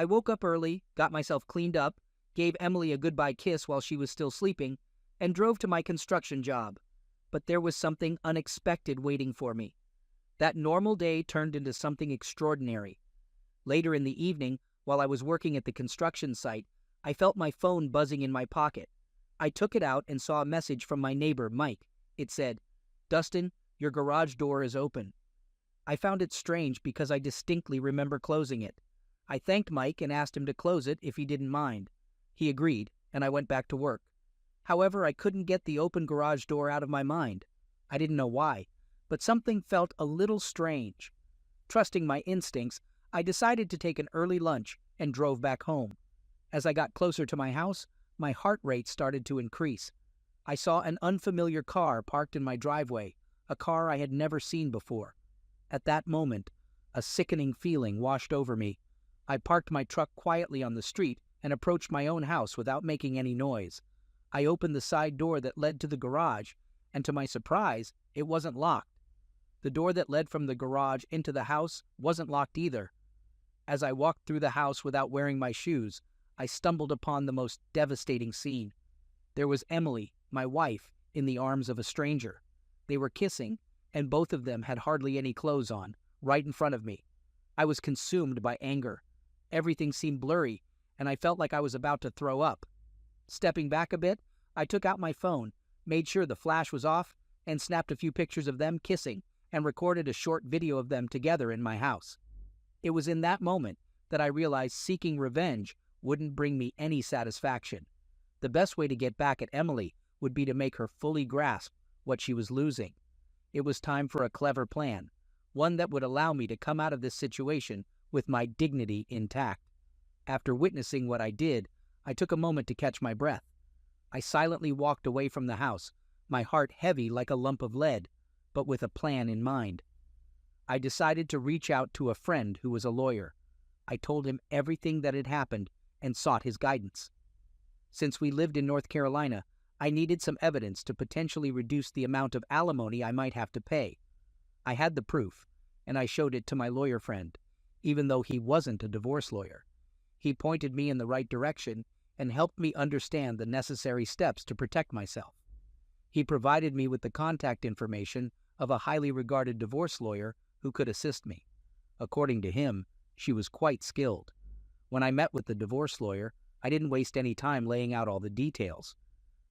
I woke up early, got myself cleaned up, gave Emily a goodbye kiss while she was still sleeping, and drove to my construction job. But there was something unexpected waiting for me. That normal day turned into something extraordinary. Later in the evening, while I was working at the construction site, I felt my phone buzzing in my pocket. I took it out and saw a message from my neighbor, Mike. It said, "Dustin, your garage door is open." I found it strange because I distinctly remember closing it. I thanked Mike and asked him to close it if he didn't mind. He agreed, and I went back to work. However, I couldn't get the open garage door out of my mind. I didn't know why, but something felt a little strange. Trusting my instincts, I decided to take an early lunch and drove back home. As I got closer to my house, my heart rate started to increase. I saw an unfamiliar car parked in my driveway, a car I had never seen before. At that moment, a sickening feeling washed over me. I parked my truck quietly on the street and approached my own house without making any noise. I opened the side door that led to the garage, and to my surprise, it wasn't locked. The door that led from the garage into the house wasn't locked either. As I walked through the house without wearing my shoes, I stumbled upon the most devastating scene. There was Emily, my wife, in the arms of a stranger. They were kissing, and both of them had hardly any clothes on, right in front of me. I was consumed by anger. Everything seemed blurry, and I felt like I was about to throw up. Stepping back a bit, I took out my phone, made sure the flash was off, and snapped a few pictures of them kissing, and recorded a short video of them together in my house. It was in that moment that I realized seeking revenge wouldn't bring me any satisfaction. The best way to get back at Emily would be to make her fully grasp what she was losing. It was time for a clever plan, one that would allow me to come out of this situation with my dignity intact. After witnessing what I did, I took a moment to catch my breath. I silently walked away from the house, my heart heavy like a lump of lead, but with a plan in mind. I decided to reach out to a friend who was a lawyer. I told him everything that had happened and sought his guidance. Since we lived in North Carolina, I needed some evidence to potentially reduce the amount of alimony I might have to pay. I had the proof, and I showed it to my lawyer friend, even though he wasn't a divorce lawyer. He pointed me in the right direction and helped me understand the necessary steps to protect myself. He provided me with the contact information of a highly regarded divorce lawyer who could assist me. According to him, she was quite skilled. When I met with the divorce lawyer, I didn't waste any time laying out all the details.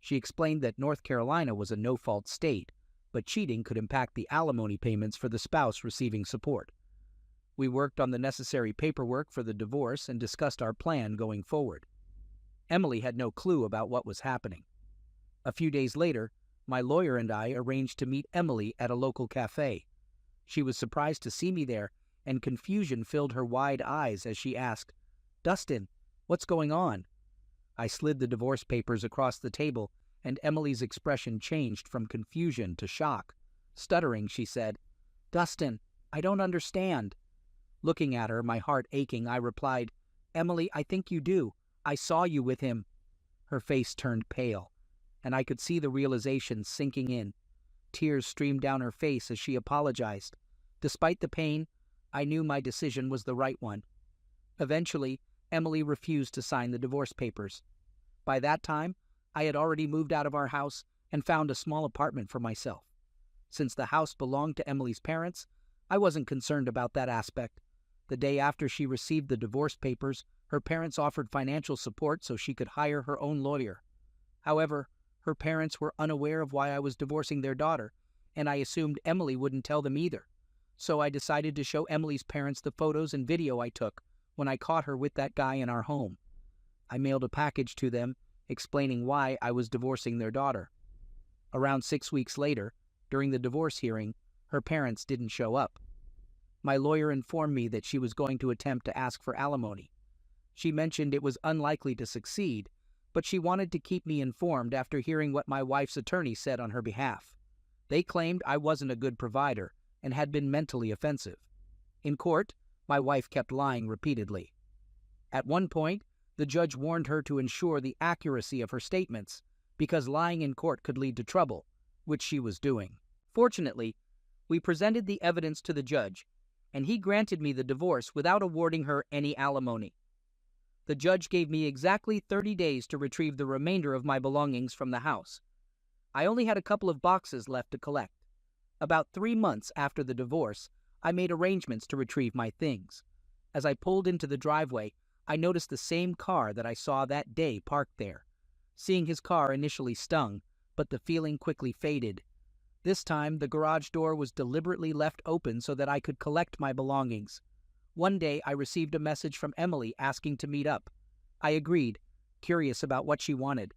She explained that North Carolina was a no-fault state, but cheating could impact the alimony payments for the spouse receiving support. We worked on the necessary paperwork for the divorce and discussed our plan going forward. Emily had no clue about what was happening. A few days later, my lawyer and I arranged to meet Emily at a local cafe. She was surprised to see me there, and confusion filled her wide eyes as she asked, "Dustin, what's going on?" I slid the divorce papers across the table, and Emily's expression changed from confusion to shock. Stuttering, she said, "Dustin, I don't understand." Looking at her, my heart aching, I replied, "Emily, I think you do. I saw you with him." Her face turned pale, and I could see the realization sinking in. Tears streamed down her face as she apologized. Despite the pain, I knew my decision was the right one. Eventually, Emily refused to sign the divorce papers. By that time, I had already moved out of our house and found a small apartment for myself. Since the house belonged to Emily's parents, I wasn't concerned about that aspect. The day after she received the divorce papers, her parents offered financial support so she could hire her own lawyer. However, her parents were unaware of why I was divorcing their daughter, and I assumed Emily wouldn't tell them either. So I decided to show Emily's parents the photos and video I took when I caught her with that guy in our home. I mailed a package to them, explaining why I was divorcing their daughter. Around 6 weeks later, during the divorce hearing, her parents didn't show up. My lawyer informed me that she was going to attempt to ask for alimony. She mentioned it was unlikely to succeed, but she wanted to keep me informed after hearing what my wife's attorney said on her behalf. They claimed I wasn't a good provider and had been mentally offensive. In court, my wife kept lying repeatedly. At one point, the judge warned her to ensure the accuracy of her statements because lying in court could lead to trouble, which she was doing. Fortunately, we presented the evidence to the judge, and he granted me the divorce without awarding her any alimony. The judge gave me exactly 30 days to retrieve the remainder of my belongings from the house. I only had a couple of boxes left to collect. About 3 months after the divorce, I made arrangements to retrieve my things. As I pulled into the driveway, I noticed the same car that I saw that day parked there. Seeing his car initially stung, but the feeling quickly faded. This time, the garage door was deliberately left open so that I could collect my belongings. One day, I received a message from Emily asking to meet up. I agreed, curious about what she wanted.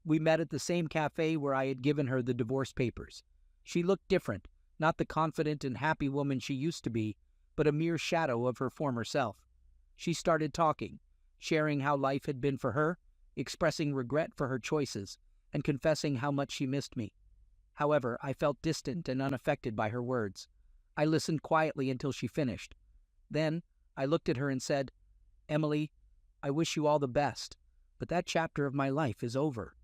We met at the same cafe where I had given her the divorce papers. She looked different, not the confident and happy woman she used to be, but a mere shadow of her former self. She started talking, sharing how life had been for her, expressing regret for her choices, and confessing how much she missed me. However, I felt distant and unaffected by her words. I listened quietly until she finished. Then, I looked at her and said, "Emily, I wish you all the best, but that chapter of my life is over."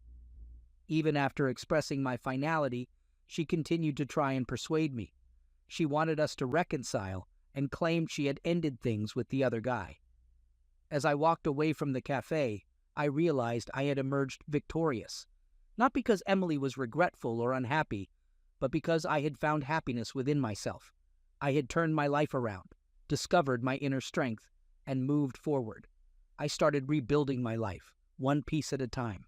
Even after expressing my finality, she continued to try and persuade me. She wanted us to reconcile and claimed she had ended things with the other guy. As I walked away from the cafe, I realized I had emerged victorious. Not because Emily was regretful or unhappy, but because I had found happiness within myself. I had turned my life around, discovered my inner strength, and moved forward. I started rebuilding my life, one piece at a time.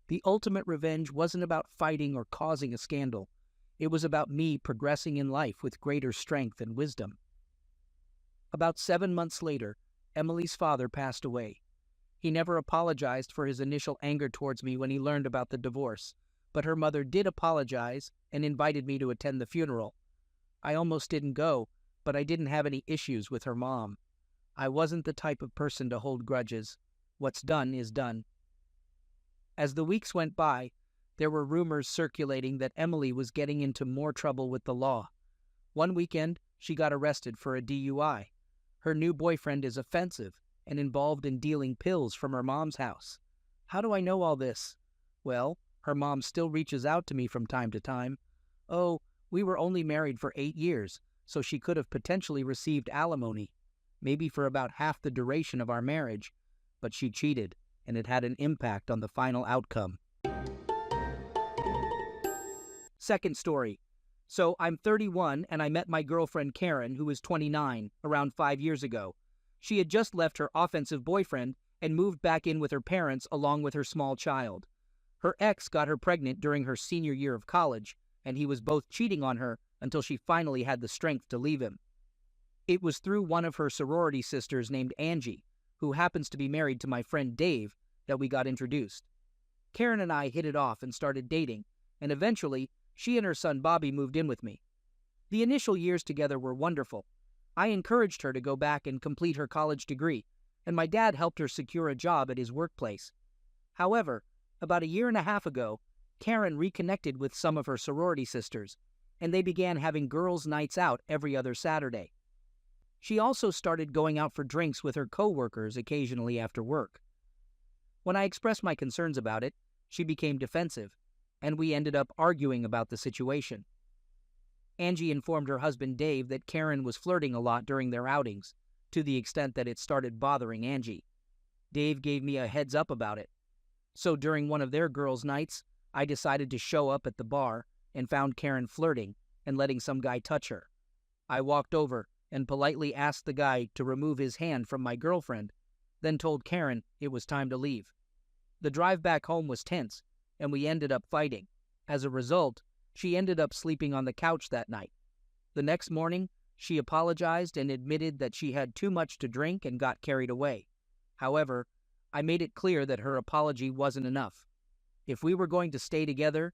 The ultimate revenge wasn't about fighting or causing a scandal. It was about me progressing in life with greater strength and wisdom. About 7 months later, Emily's father passed away. He never apologized for his initial anger towards me when he learned about the divorce, but her mother did apologize and invited me to attend the funeral. I almost didn't go, but I didn't have any issues with her mom. I wasn't the type of person to hold grudges. What's done is done. As the weeks went by, there were rumors circulating that Emily was getting into more trouble with the law. One weekend, she got arrested for a DUI. Her new boyfriend is offensive and involved in dealing pills from her mom's house. How do I know all this? Well, her mom still reaches out to me from time to time. Oh, we were only married for 8 years, so she could have potentially received alimony, maybe for about half the duration of our marriage, but she cheated, and it had an impact on the final outcome. Second story. So I'm 31 and I met my girlfriend Karen, who is 29, around 5 years ago. She had just left her offensive boyfriend and moved back in with her parents along with her small child. Her ex got her pregnant during her senior year of college, and he was both cheating on her until she finally had the strength to leave him. It was through one of her sorority sisters named Angie, who happens to be married to my friend Dave, that we got introduced. Karen and I hit it off and started dating, and eventually, she and her son Bobby moved in with me. The initial years together were wonderful. I encouraged her to go back and complete her college degree, and my dad helped her secure a job at his workplace. However, about 1.5 years ago, Karen reconnected with some of her sorority sisters, and they began having girls' nights out every other Saturday. She also started going out for drinks with her co-workers occasionally after work. When I expressed my concerns about it, she became defensive, and we ended up arguing about the situation. Angie informed her husband Dave that Karen was flirting a lot during their outings, to the extent that it started bothering Angie. Dave gave me a heads up about it. So during one of their girls' nights, I decided to show up at the bar and found Karen flirting and letting some guy touch her. I walked over and politely asked the guy to remove his hand from my girlfriend, then told Karen it was time to leave. The drive back home was tense, and we ended up fighting. As a result, she ended up sleeping on the couch that night. The next morning, she apologized and admitted that she had too much to drink and got carried away. However, I made it clear that her apology wasn't enough. If we were going to stay together,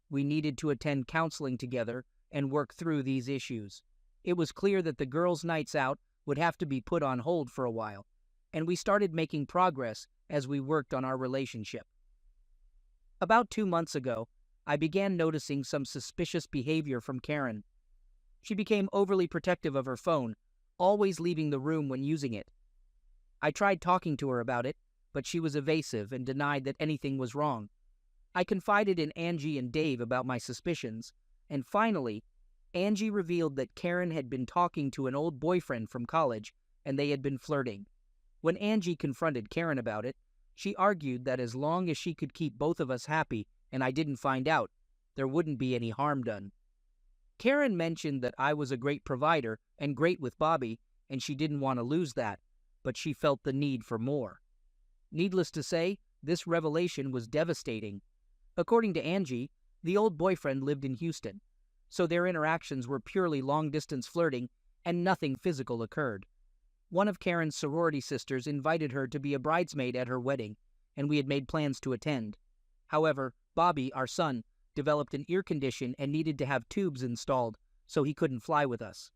we needed to attend counseling together and work through these issues. It was clear that the girls' nights out would have to be put on hold for a while, and we started making progress as we worked on our relationship. About 2 months ago, I began noticing some suspicious behavior from Karen. She became overly protective of her phone, always leaving the room when using it. I tried talking to her about it, but she was evasive and denied that anything was wrong. I confided in Angie and Dave about my suspicions, and finally, Angie revealed that Karen had been talking to an old boyfriend from college, and they had been flirting. When Angie confronted Karen about it, she argued that as long as she could keep both of us happy and I didn't find out, there wouldn't be any harm done. Karen mentioned that I was a great provider and great with Bobby, and she didn't want to lose that, but she felt the need for more. Needless to say, this revelation was devastating. According to Angie, the old boyfriend lived in Houston, so their interactions were purely long-distance flirting and nothing physical occurred. One of Karen's sorority sisters invited her to be a bridesmaid at her wedding, and we had made plans to attend. However, Bobby, our son, developed an ear condition and needed to have tubes installed, so he couldn't fly with us.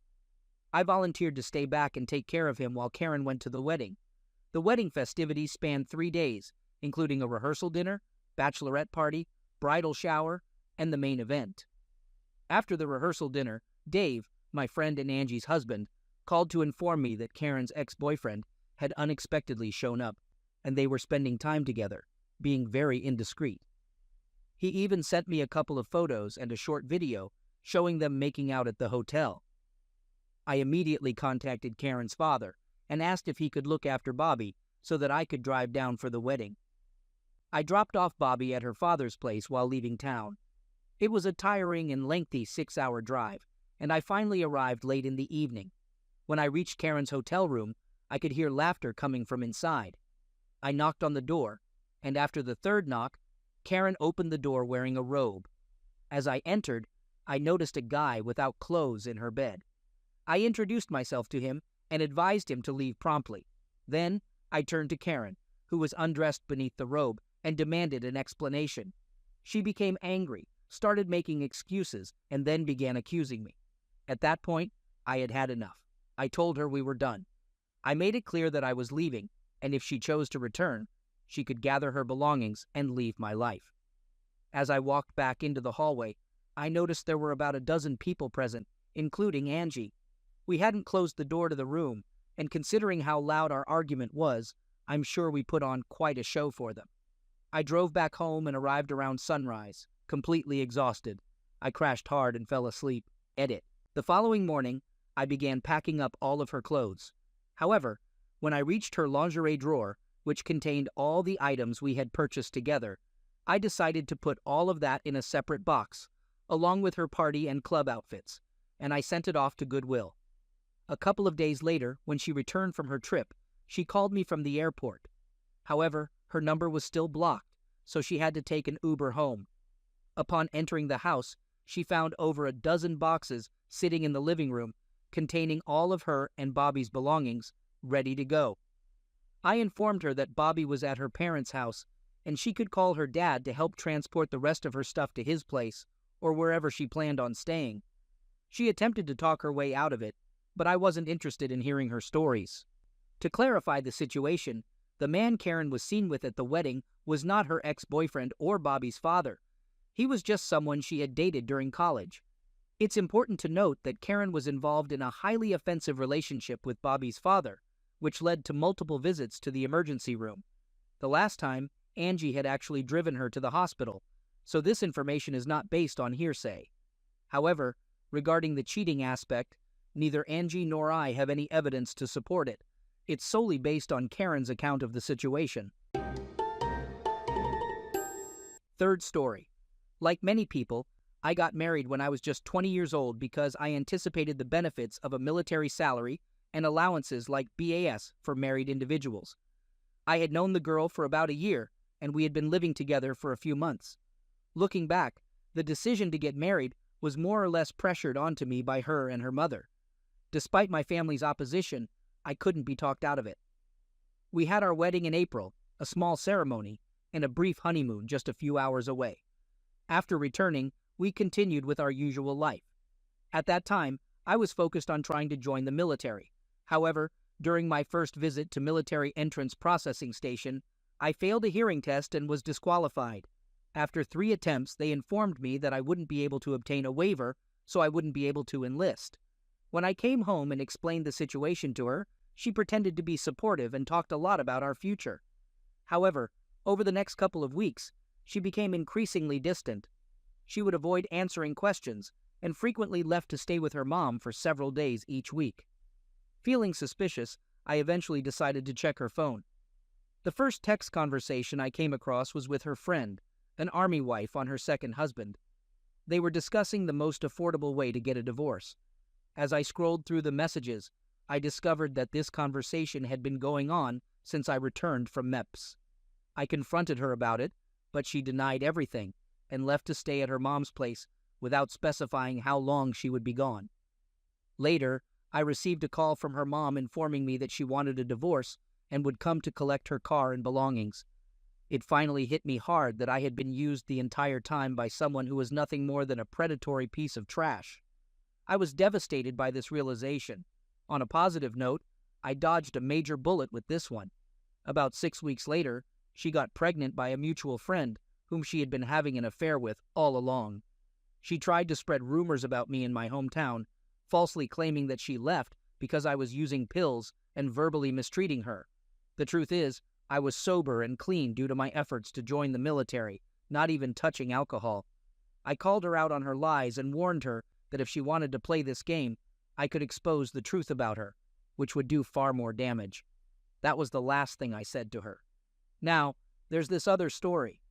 I volunteered to stay back and take care of him while Karen went to the wedding. The wedding festivities spanned 3 days, including a rehearsal dinner, bachelorette party, bridal shower, and the main event. After the rehearsal dinner, Dave, my friend and Angie's husband, called to inform me that Karen's ex-boyfriend had unexpectedly shown up, and they were spending time together, being very indiscreet. He even sent me a couple of photos and a short video showing them making out at the hotel. I immediately contacted Karen's father and asked if he could look after Bobby so that I could drive down for the wedding. I dropped off Bobby at her father's place while leaving town. It was a tiring and lengthy 6-hour drive, and I finally arrived late in the evening. When I reached Karen's hotel room, I could hear laughter coming from inside. I knocked on the door, and after the third knock, Karen opened the door wearing a robe. As I entered, I noticed a guy without clothes in her bed. I introduced myself to him and advised him to leave promptly. Then I turned to Karen, who was undressed beneath the robe, and demanded an explanation. She became angry, started making excuses, and then began accusing me. At that point, I had had enough. I told her we were done. I made it clear that I was leaving, and if she chose to return, she could gather her belongings and leave my life. As I walked back into the hallway, I noticed there were about a dozen people present, including Angie. We hadn't closed the door to the room, and considering how loud our argument was, I'm sure we put on quite a show for them. I drove back home and arrived around sunrise, completely exhausted. I crashed hard and fell asleep. Edit. The following morning, I began packing up all of her clothes. However, when I reached her lingerie drawer, which contained all the items we had purchased together, I decided to put all of that in a separate box, along with her party and club outfits, and I sent it off to Goodwill. A couple of days later, when she returned from her trip, she called me from the airport. However, her number was still blocked, so she had to take an Uber home. Upon entering the house, she found over a dozen boxes sitting in the living room, containing all of her and Bobby's belongings, ready to go. I informed her that Bobby was at her parents' house, and she could call her dad to help transport the rest of her stuff to his place, or wherever she planned on staying. She attempted to talk her way out of it, but I wasn't interested in hearing her stories. To clarify the situation, the man Karen was seen with at the wedding was not her ex-boyfriend or Bobby's father. He was just someone she had dated during college. It's important to note that Karen was involved in a highly offensive relationship with Bobby's father, which led to multiple visits to the emergency room. The last time, Angie had actually driven her to the hospital, so this information is not based on hearsay. However, regarding the cheating aspect, neither Angie nor I have any evidence to support it. It's solely based on Karen's account of the situation. Third story. Like many people, I got married when I was just 20 years old because I anticipated the benefits of a military salary and allowances like BAS for married individuals. I had known the girl for about a year, and we had been living together for a few months. Looking back, the decision to get married was more or less pressured onto me by her and her mother. Despite my family's opposition, I couldn't be talked out of it. We had our wedding in April, a small ceremony, and a brief honeymoon just a few hours away. After returning, we continued with our usual life. At that time, I was focused on trying to join the military. However, during my first visit to Military Entrance Processing Station, I failed a hearing test and was disqualified. After 3 attempts, they informed me that I wouldn't be able to obtain a waiver, so I wouldn't be able to enlist. When I came home and explained the situation to her, she pretended to be supportive and talked a lot about our future. However, over the next couple of weeks, she became increasingly distant. She would avoid answering questions and frequently left to stay with her mom for several days each week. Feeling suspicious, I eventually decided to check her phone. The first text conversation I came across was with her friend, an army wife on her second husband. They were discussing the most affordable way to get a divorce. As I scrolled through the messages, I discovered that this conversation had been going on since I returned from MEPS. I confronted her about it, but she denied everything and left to stay at her mom's place without specifying how long she would be gone. Later, I received a call from her mom informing me that she wanted a divorce and would come to collect her car and belongings. It finally hit me hard that I had been used the entire time by someone who was nothing more than a predatory piece of trash. I was devastated by this realization. On a positive note, I dodged a major bullet with this one. About 6 weeks later, she got pregnant by a mutual friend whom she had been having an affair with all along. She tried to spread rumors about me in my hometown, falsely claiming that she left because I was using pills and verbally mistreating her. The truth is, I was sober and clean due to my efforts to join the military, not even touching alcohol. I called her out on her lies and warned her that if she wanted to play this game, I could expose the truth about her, which would do far more damage. That was the last thing I said to her. Now, there's this other story.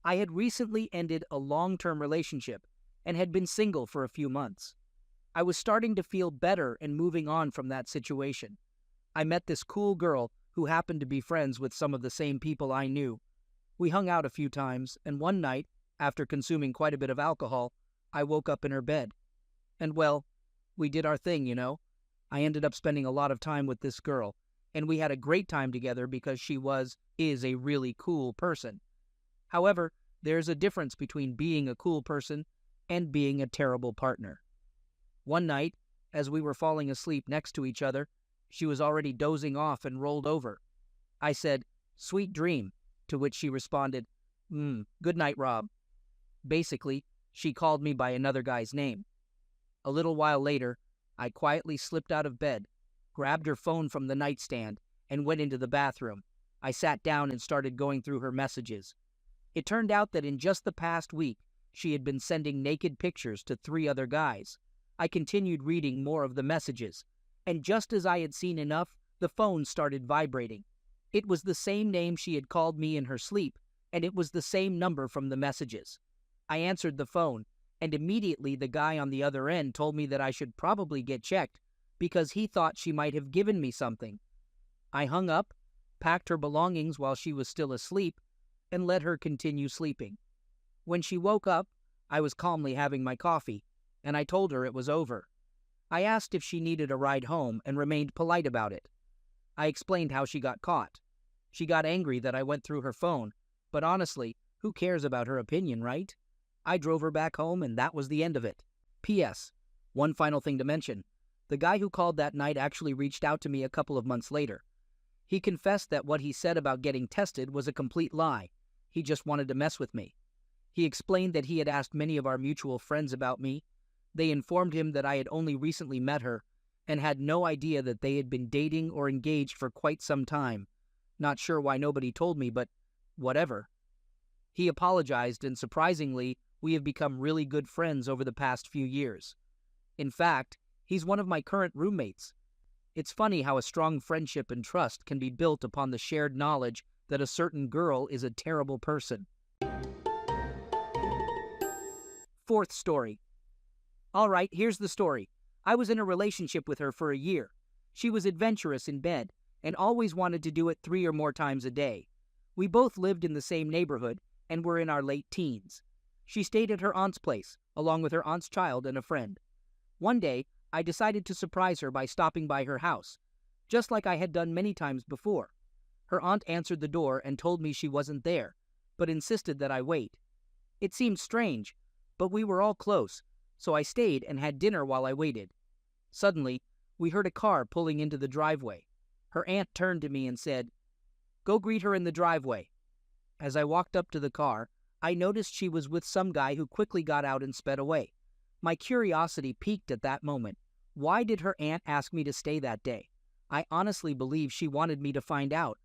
I had recently ended a long-term relationship and had been single for a few months. I was starting to feel better and moving on from that situation. I met this cool girl who happened to be friends with some of the same people I knew. We hung out a few times, and one night, after consuming quite a bit of alcohol, I woke up in her bed. And well, we did our thing, you know. I ended up spending a lot of time with this girl, and we had a great time together because she is a really cool person. However, there's a difference between being a cool person and being a terrible partner. One night, as we were falling asleep next to each other, she was already dozing off and rolled over. I said, "Sweet dream," to which she responded, "Good night, Rob." Basically, she called me by another guy's name. A little while later, I quietly slipped out of bed, grabbed her phone from the nightstand, and went into the bathroom. I sat down and started going through her messages. It turned out that in just the past week, she had been sending naked pictures to 3 other guys. I continued reading more of the messages, and just as I had seen enough, the phone started vibrating. It was the same name she had called me in her sleep, and it was the same number from the messages. I answered the phone, and immediately the guy on the other end told me that I should probably get checked because he thought she might have given me something. I hung up, packed her belongings while she was still asleep, and let her continue sleeping. When she woke up, I was calmly having my coffee, and I told her it was over. I asked if she needed a ride home and remained polite about it. I explained how she got caught. She got angry that I went through her phone, but honestly, who cares about her opinion, right? I drove her back home, and that was the end of it. P.S. One final thing to mention. The guy who called that night actually reached out to me a couple of months later. He confessed that what he said about getting tested was a complete lie. He just wanted to mess with me. He explained that he had asked many of our mutual friends about me. They informed him that I had only recently met her and had no idea that they had been dating or engaged for quite some time. Not sure why nobody told me, but whatever. He apologized, and surprisingly, we have become really good friends over the past few years. In fact, he's one of my current roommates. It's funny how a strong friendship and trust can be built upon the shared knowledge that a certain girl is a terrible person. Fourth story. All right, here's the story. I was in a relationship with her for a year. She was adventurous in bed and always wanted to do it 3 or more times a day. We both lived in the same neighborhood and were in our late teens. She stayed at her aunt's place, along with her aunt's child and a friend. One day, I decided to surprise her by stopping by her house, just like I had done many times before. Her aunt answered the door and told me she wasn't there, but insisted that I wait. It seemed strange, but we were all close, so I stayed and had dinner while I waited. Suddenly, we heard a car pulling into the driveway. Her aunt turned to me and said, "Go greet her in the driveway." As I walked up to the car, I noticed she was with some guy who quickly got out and sped away. My curiosity piqued at that moment. Why did her aunt ask me to stay that day? I honestly believe she wanted me to find out.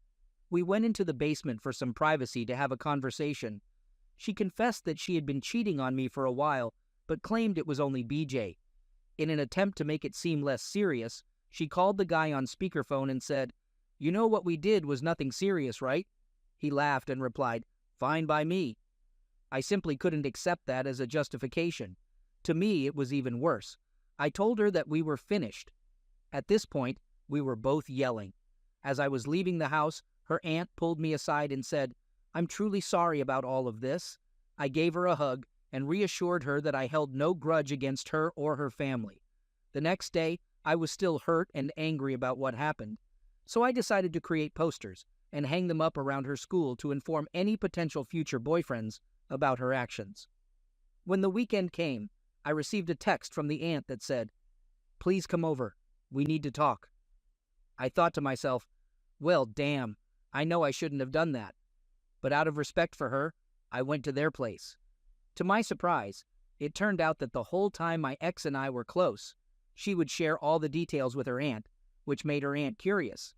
We went into the basement for some privacy to have a conversation. She confessed that she had been cheating on me for a while, but claimed it was only BJ. In an attempt to make it seem less serious, She called the guy on speakerphone and said, "You know what we did was nothing serious, right?" He laughed and replied, "Fine by me." I simply couldn't accept that as a justification. To me, it was even worse. I told her that we were finished. At this point, we were both yelling. As I was leaving the house, her aunt pulled me aside and said, "I'm truly sorry about all of this." I gave her a hug and reassured her that I held no grudge against her or her family. The next day, I was still hurt and angry about what happened, so I decided to create posters and hang them up around her school to inform any potential future boyfriends about her actions. When the weekend came, I received a text from the aunt that said, "Please come over. We need to talk." I thought to myself, well, damn, I know I shouldn't have done that. But out of respect for her, I went to their place. To my surprise, it turned out that the whole time my ex and I were close, she would share all the details with her aunt, which made her aunt curious.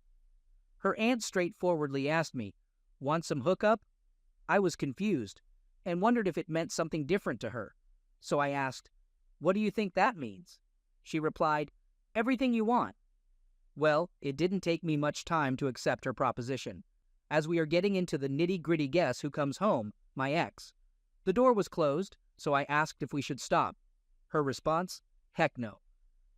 Her aunt straightforwardly asked me, "Want some hookup?" I was confused and wondered if it meant something different to her. So I asked, "What do you think that means?" She replied, "Everything you want." Well, it didn't take me much time to accept her proposition. As we are getting into the nitty-gritty, guess who comes home? My ex. The door was closed, so I asked if we should stop. Her response? Heck no.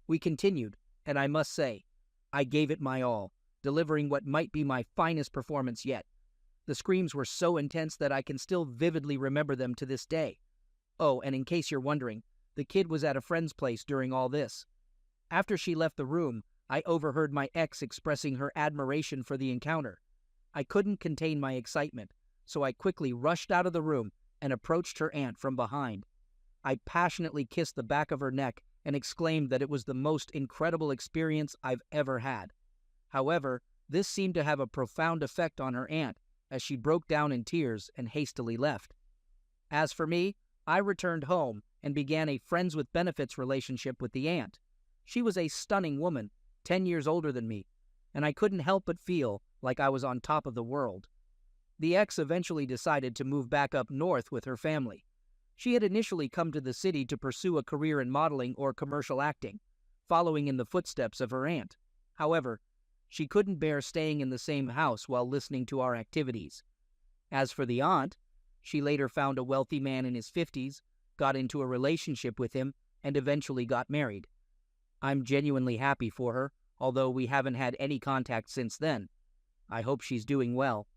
We continued, and I must say, I gave it my all, delivering what might be my finest performance yet. The screams were so intense that I can still vividly remember them to this day. Oh, and in case you're wondering, the kid was at a friend's place during all this. After she left the room, I overheard my ex expressing her admiration for the encounter. I couldn't contain my excitement, so I quickly rushed out of the room and approached her aunt from behind. I passionately kissed the back of her neck and exclaimed that it was the most incredible experience I've ever had. However, this seemed to have a profound effect on her aunt, as she broke down in tears and hastily left. As for me, I returned home and began a friends with benefits relationship with the aunt. She was a stunning woman, 10 years older than me, and I couldn't help but feel like I was on top of the world. The ex eventually decided to move back up north with her family. She had initially come to the city to pursue a career in modeling or commercial acting, following in the footsteps of her aunt. However, she couldn't bear staying in the same house while listening to our activities. As for the aunt, she later found a wealthy man in his 50s, got into a relationship with him, and eventually got married. I'm genuinely happy for her, although we haven't had any contact since then. I hope she's doing well.